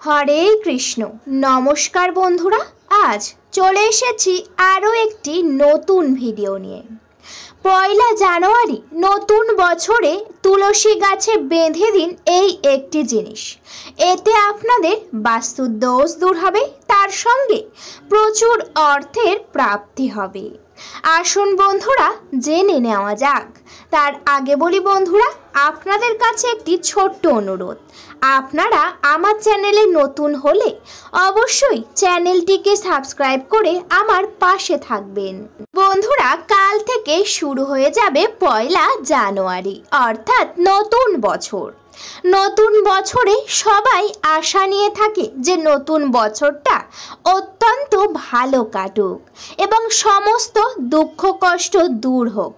হরে কৃষ্ণ। নমস্কার বন্ধুরা, আজ চলে এসেছি আরও একটি নতুন ভিডিও নিয়ে। পয়লা জানুয়ারি নতুন বছরে তুলসী গাছে বেঁধে দিন এই একটি জিনিস। এতে আপনাদের বাস্তু দোষ দূর হবে, তার সঙ্গে প্রচুর অর্থের প্রাপ্তি হবে। আসুন বন্ধুরা জেনে নেওয়া যাক। তার আগে বলি বন্ধুরা, আপনাদের কাছে একটি ছোট্ট অনুরোধ, আপনারা আমার চ্যানেলে নতুন হলে অবশ্যই চ্যানেলটিকে সাবস্ক্রাইব করে আমার পাশে থাকবেন। বন্ধুরা, কাল থেকে শুরু হয়ে যাবে পয়লা জানুয়ারি, অর্থাৎ নতুন বছর। নতুন বছরে সবাই আশা নিয়ে থাকে যে নতুন বছরটা অত্যন্ত ভালো কাটুক এবং সমস্ত দুঃখ কষ্ট দূর হোক,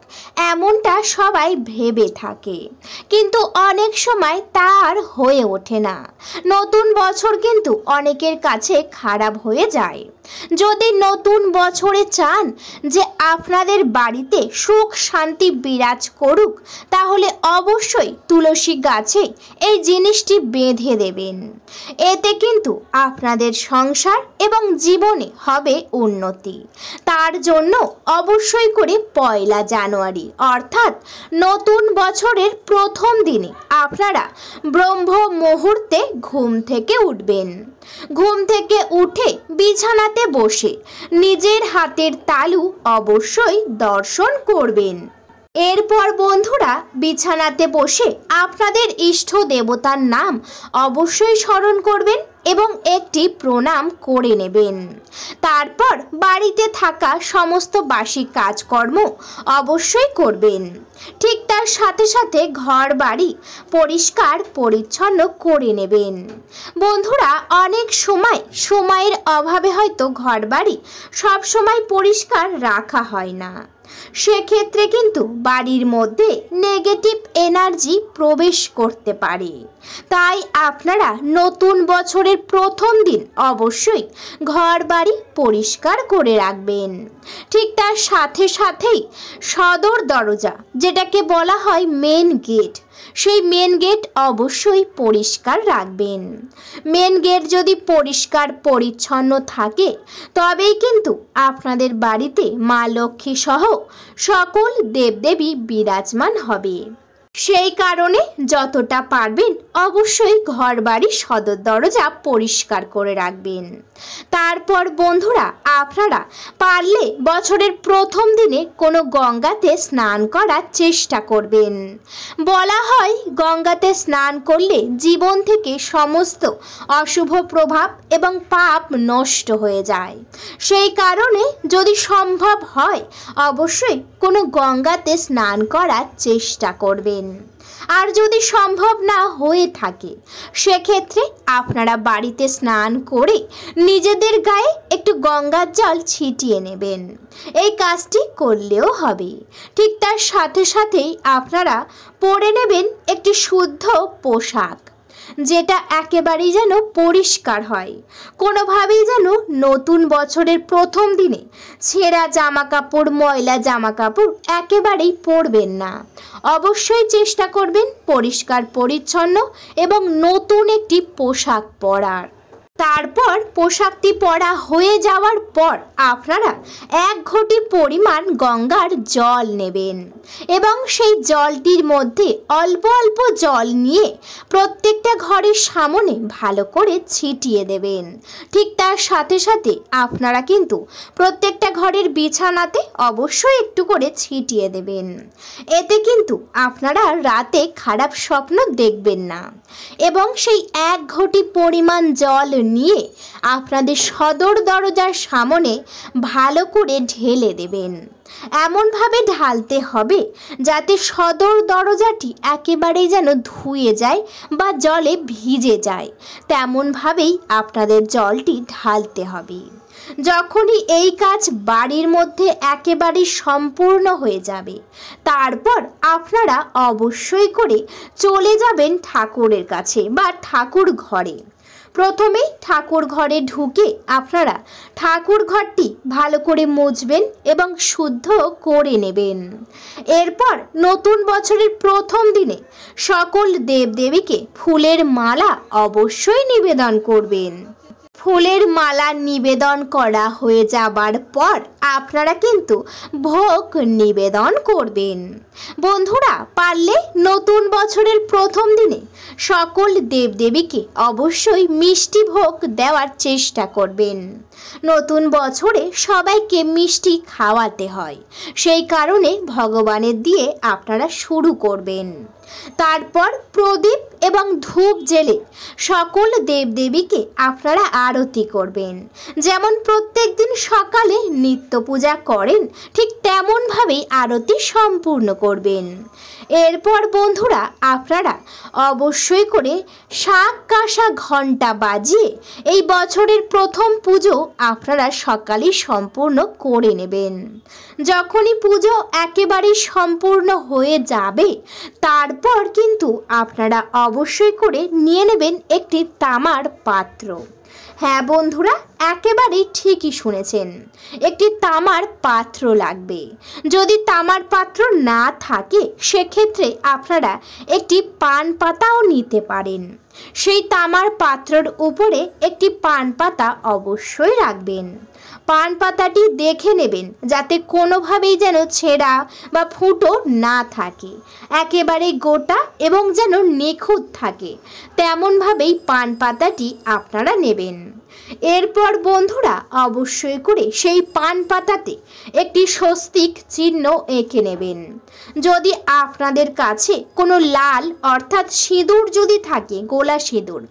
এমনটা সবাই ভেবে থাকে। কিন্তু অনেক সময় তা আর হয়ে ওঠে না। নতুন বছর কিন্তু অনেকের কাছে খারাপ হয়ে যায়। যদি নতুন বছরে চান যে আপনাদের বাড়িতে সুখ শান্তি বিরাজ করুক, তাহলে অবশ্যই তুলসী গাছে এই জিনিসটি বেঁধে দেবেন। এতে কিন্তু আপনাদের সংসার এবং জীবনে হবে উন্নতি। তার জন্য অবশ্যই করে পয়লা জানুয়ারি অর্থাৎ নতুন বছরের প্রথম দিনে আপনারা ব্রহ্ম মুহূর্তে ঘুম থেকে উঠবেন। ঘুম থেকে উঠে বিছানাতে বসে নিজের হাতের তালু অবশ্যই দর্শন করবেন। এরপর বন্ধুরা বিছানাতে বসে আপনাদের ইষ্ট দেবতার নাম অবশ্যই স্মরণ করবেন এবং একটি প্রণাম করে নেবেন। তারপর বাড়িতে থাকা সমস্ত বাসি কাজকর্ম অবশ্যই করবেন। ঠিক তার সাথে সাথে ঘর বাড়ি পরিষ্কার পরিচ্ছন্ন করে নেবেন। বন্ধুরা, অনেক সময়ের অভাবে হয়তো ঘর বাড়ি সব সময় পরিষ্কার রাখা হয় না। সেক্ষেত্রে কিন্তু বাড়ির মধ্যে নেগেটিভ এনার্জি প্রবেশ করতে পারে। তাই আপনারা নতুন বছরের প্রথম দিন অবশ্যই ঘর বাড়ি পরিষ্কার করে রাখবেন। ঠিক তার সাথে সাথেই সদর দরজা, যেটাকে বলা হয় মেন গেট, সেই মেন গেট অবশ্যই পরিষ্কার রাখবেন। মেন গেট যদি পরিষ্কার পরিচ্ছন্ন থাকে তবেই কিন্তু আপনাদের বাড়িতে মা লক্ষ্মী সহ সকল দেবদেবী বিরাজমান হবে। সেই কারণে যতটা পারবেন অবশ্যই ঘর বাড়ি সদর দরজা পরিষ্কার করে রাখবেন। তারপর বন্ধুরা আপনারা পারলে বছরের প্রথম দিনে কোনো গঙ্গাতে স্নান করার চেষ্টা করবেন। বলা হয় গঙ্গাতে স্নান করলে জীবন থেকে সমস্ত অশুভ প্রভাব এবং পাপ নষ্ট হয়ে যায়। সেই কারণে যদি সম্ভব হয় অবশ্যই কোনো গঙ্গাতে স্নান করার চেষ্টা করবেন। আর যদি সম্ভব না হয়ে থাকে সেক্ষেত্রে আপনারা বাড়িতে স্নান করে নিজেদের গায়ে একটু গঙ্গার জল ছিটিয়ে নেবেন। এই কাজটি করলেও হবে। ঠিক তার সাথে সাথেই আপনারা পরে নেবেন একটি শুদ্ধ পোশাক, যেটা একেবারেই যেন পরিষ্কার হয়। কোনোভাবেই যেন নতুন বছরের প্রথম দিনে ছেঁড়া জামা কাপড়, ময়লা জামা কাপড় একেবারেই পরবেন না। অবশ্যই চেষ্টা করবেন পরিষ্কার পরিচ্ছন্ন এবং নতুন একটি পোশাক পরার। তারপর পোশাকটি পরা হয়ে যাওয়ার পর আপনারা 1 ঘটি পরিমাণ গঙ্গার জল নেবেন এবং সেই জলটির মধ্যে অল্প অল্প জল নিয়ে প্রত্যেকটা ঘরের সামনে ভালো করে ছিটিয়ে দেবেন। ঠিক তার সাথে সাথে আপনারা কিন্তু প্রত্যেকটা ঘরের বিছানাতে অবশ্যই একটু করে ছিটিয়ে দেবেন। এতে কিন্তু আপনারা রাতে খারাপ স্বপ্ন দেখবেন না। এবং সেই 1 ঘটি পরিমাণ জল নিয়ে আপনাদের সদর দরজার সামনে ভালো করে ঢেলে দেবেন। এমনভাবে ঢালতে হবে যাতে সদর দরজাটি একেবারেই যেন ধুয়ে যায় বা জলে ভিজে যায়, তেমনভাবেই আপনাদের জলটি ঢালতে হবে। যখনই এই কাজ বাড়ির মধ্যে একেবারেই সম্পূর্ণ হয়ে যাবে তারপর আপনারা অবশ্যই করে চলে যাবেন ঠাকুরের কাছে বা ঠাকুর ঘরে। প্রথমেই ঠাকুর ঘরে ঢুকে আপনারা ঠাকুর ঘরটি ভালো করে মুছবেন এবং শুদ্ধ করে নেবেন। এরপর নতুন বছরের প্রথম দিনে সকল দেবদেবীকে ফুলের মালা অবশ্যই নিবেদন করবেন। ফুলের মালা নিবেদন করা হয়ে যাবার পর আপনারা কিন্তু ভোগ নিবেদন করবেন। বন্ধুরা, পারলে নতুন বছরের প্রথম দিনে সকল দেবদেবীকে অবশ্যই মিষ্টি ভোগ দেওয়ার চেষ্টা করবেন। নতুন বছরে সবাইকে মিষ্টি খাওয়াতে হয়, সেই কারণে ভগবানের দিয়ে আপনারা শুরু করবেন। তারপর প্রদীপ এবং ধূপ জেলে সকল দেবদেবীকে আপনারা আরতি করবেন। যেমন প্রত্যেক দিন সকালে নিত্য পূজা করেন, ঠিক তেমনভাবেই আরতি সম্পূর্ণ করবেন। এরপর বন্ধুরা, আপনারা অবশ্যই করে শাঁখ কাঁসা ঘণ্টা বাজিয়ে এই বছরের প্রথম পুজো আপনারা সকালেই সম্পূর্ণ করে নেবেন। যখনই পুজো একেবারেই সম্পূর্ণ হয়ে যাবে, তারপর কিন্তু আপনারা অবশ্যই করে নিয়ে নেবেন একটি তামার পাত্র। হ্যাঁ বন্ধুরা, একেবারেই ঠিকই শুনেছেন, একটি তামার পাত্র লাগবে। যদি তামার পাত্র না থাকে, সেক্ষেত্রে আপনারা একটি পান পাতাও নিতে পারেন। সেই তামার পাত্রের উপরে একটি পান পাতা অবশ্যই রাখবেন। পান পাতাটি দেখে নেবেন যাতে কোনোভাবেই যেন ছেঁড়া বা ফুটো না থাকে, একেবারে গোটা এবং যেন নিখুঁত থাকে, তেমনভাবেই পান পাতাটি আপনারা নেবেন। এরপর বন্ধুরা, অবশ্যই করে সেই পান পাতাতে একটি স্বস্তিক চিহ্ন এঁকে নেবেন। যদি আপনাদের কাছে কোনো লাল অর্থাৎ সিঁদুর যদি থাকে, গোলা সিঁদুর,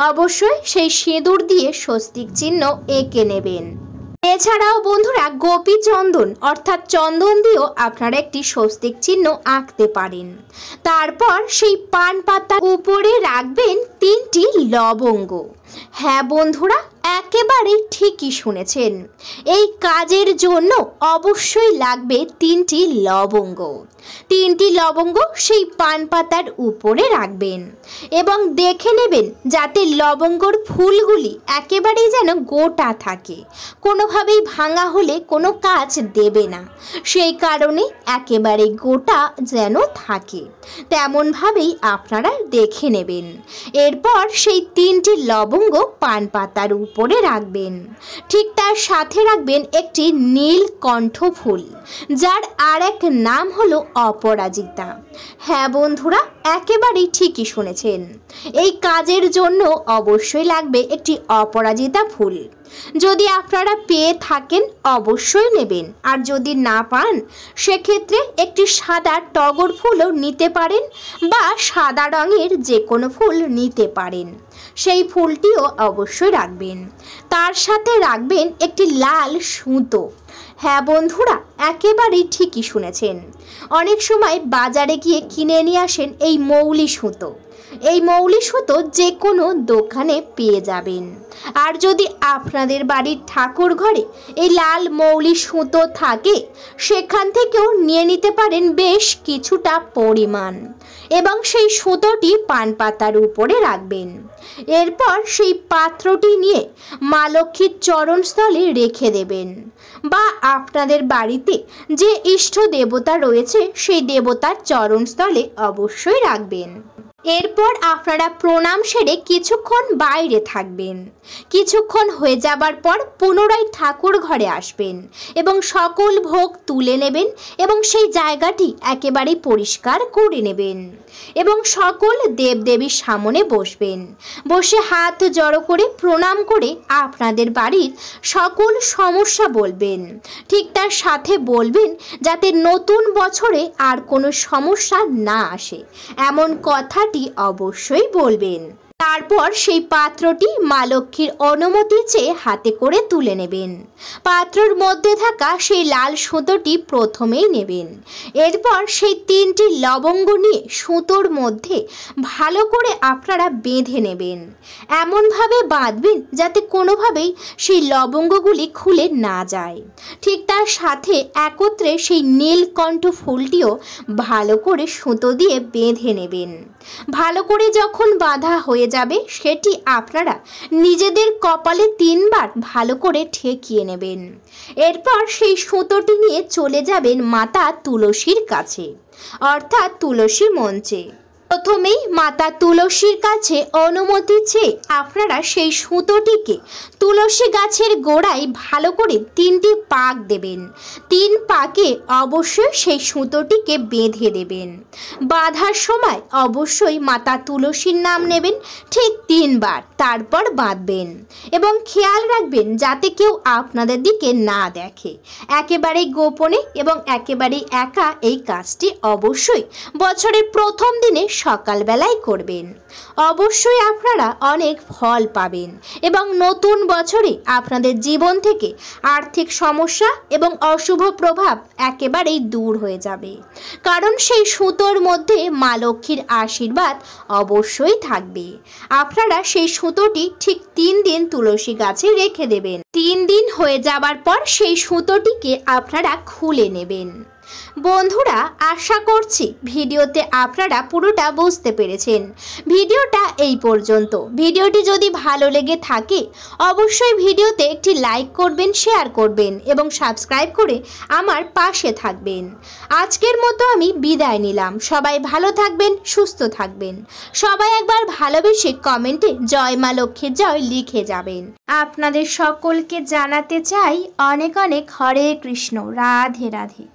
অবশ্যই সেই সিঁদুর দিয়ে স্বস্তিক চিহ্ন এঁকে নেবেন। এছাড়াও বন্ধুরা, গোপী চন্দন অর্থাৎ চন্দন দিয়েও আপনারা একটি স্বস্তিক চিহ্ন আঁকতে পারেন। তারপর সেই পান পাতার উপরে রাখবেন 3টি লবঙ্গ। হ্যাঁ বন্ধুরা, একেবারে ঠিকই শুনেছেন, এই কাজের জন্য অবশ্যই লাগবে 3টি লবঙ্গ। 3টি লবঙ্গ সেই পান পাতার উপরে রাখবেন এবং দেখে নেবেন যাতে লবঙ্গর ফুলগুলি একেবারেই যেন গোটা থাকে, কোনোভাবেই ভাঙা হলে কোনো কাজ দেবে না, সেই কারণে একেবারে গোটা যেন থাকে, তেমনভাবেই আপনারা দেখে নেবেন। এরপর সেই 3টি লবঙ্গ পান পাতার উপরে রাখবেন। ঠিক তার সাথে রাখবেন একটি নীলকণ্ঠ ফুল, যার আর এক নাম হলো অপরাজিতা। হ্যাঁ বন্ধুরা, একেবারেই ঠিকই শুনেছেন, এই কাজের জন্য অবশ্যই লাগবে একটি অপরাজিতা ফুল। যদি আপনারা পেয়ে থাকেন অবশ্যই নেবেন, আর যদি না পান সেক্ষেত্রে একটি সাদা টগর ফুলও নিতে পারেন বা সাদা রঙের যে কোনো ফুল নিতে পারেন, সেই ফুলটিও অবশ্যই রাখবেন। তার সাথে রাখবেন একটি লাল সুতো। হ্যাঁ বন্ধুরা, একেবারেই ঠিকই শুনেছেন, অনেক সময় বাজারে গিয়ে কিনে নিয়ে আসেন এই মৌলি সুতো। এই মৌলি সুতো যে কোনো দোকানে পেয়ে যাবেন। আর যদি আপনাদের বাড়ির ঠাকুর ঘরে এই লাল মৌলি সুতো থাকে, সেখান থেকেও নিয়ে নিতে পারেন বেশ কিছুটা পরিমাণ এবং সেই সুতোটি পান পাতার উপরে রাখবেন। এরপর সেই পাত্রটি নিয়ে মা লক্ষ্মীর চরণস্থলে রেখে দেবেন, বা আপনাদের বাড়িতে যে ইষ্ট দেবতা রয়েছে সেই দেবতার চরণস্থলে অবশ্যই রাখবেন। এরপর আপনারা প্রণাম সেরে কিছুক্ষণ বাইরে থাকবেন। কিছুক্ষণ হয়ে যাবার পর পুনরায় ঠাকুর ঘরে আসবেন এবং সকল ভোগ তুলে নেবেন এবং সেই জায়গাটি একেবারে পরিষ্কার করে নেবেন এবং সকল দেবদেবীর সামনে বসবেন। বসে হাত জড়ো করে প্রণাম করে আপনাদের বাড়ির সকল সমস্যা বলবেন। ঠিক তার সাথে বলবেন যাতে নতুন বছরে আর কোনো সমস্যা না আসে, এমন কথাটি অবশ্যই বলবেন। তারপর সেই পাত্রটি মা লক্ষ্মীর অনুমতি চেয়ে হাতে করে তুলে নেবেন। পাত্রের মধ্যে থাকা সেই লাল সুতোটি প্রথমেই নেবেন। এরপর সেই 3টি লবঙ্গ নিয়ে সুতোর মধ্যে ভালো করে আপনারা বেঁধে নেবেন। এমনভাবে বাঁধবেন যাতে কোনোভাবেই সেই লবঙ্গগুলি খুলে না যায়। ঠিক তার সাথে একত্রে সেই নীলকণ্ঠ ফুলটিও ভালো করে সুতো দিয়ে বেঁধে নেবেন। ভালো করে যখন বাঁধা হয়ে যাবে সেটি আপনারা নিজেদের কপালে 3 বার ভালো করে ঠেকিয়ে নেবেন। এরপর সেই সুতোটি নিয়ে চলে যাবেন মাতা তুলসীর কাছে, অর্থাৎ তুলসী মঞ্চে। প্রথমেই মাতা তুলসীর কাছে অনুমতি চেয়ে আপনারা সেই সুতোটিকে তুলসী গাছের গোড়ায় ভালো করে 3টি পাক দেবেন। 3 পাকে অবশ্যই সেই সুতোটিকে বেঁধে দেবেন। বাঁধার সময় অবশ্যই মাতা তুলসীর নাম নেবেন ঠিক 3 বার, তারপর বাঁধবেন এবং খেয়াল রাখবেন যাতে কেউ আপনাদের দিকে না দেখে। একেবারেই গোপনে এবং একেবারেই একা এই কাজটি অবশ্যই বছরের প্রথম দিনে সকালবেলায় করবেন। অবশ্যই আপনারা অনেক ফল পাবেন এবং নতুন বছরে আপনাদের জীবন থেকে আর্থিক সমস্যা এবং অশুভ প্রভাব একেবারেই দূর হয়ে যাবে, কারণ সেই সুতোর মধ্যে মা লক্ষ্মীর আশীর্বাদ অবশ্যই থাকবে। আপনারা সেই সুতোটি ঠিক 3 দিন তুলসী গাছে রেখে দেবেন। 3 দিন হয়ে যাবার পর সেই সুতোটিকে আপনারা খুলে নেবেন। বন্ধুরা, আশা করছি ভিডিওতে আপনারা পুরোটা বুঝতে পেরেছেন। ভিডিওটা এই পর্যন্ত। ভিডিওটি যদি ভালো লেগে থাকে অবশ্যই ভিডিওতে একটি লাইক করবেন, শেয়ার করবেন এবং সাবস্ক্রাইব করে আমার পাশে থাকবেন। আজকের মতো আমি বিদায় নিলাম। সবাই ভালো থাকবেন, সুস্থ থাকবেন। সবাই একবার ভালোবেসে কমেন্টে জয় মা লক্ষ্মীর জয় লিখে যাবেন। আপনাদের সকলকে জানাতে চাই অনেক অনেক হরে কৃষ্ণ, রাধে রাধে।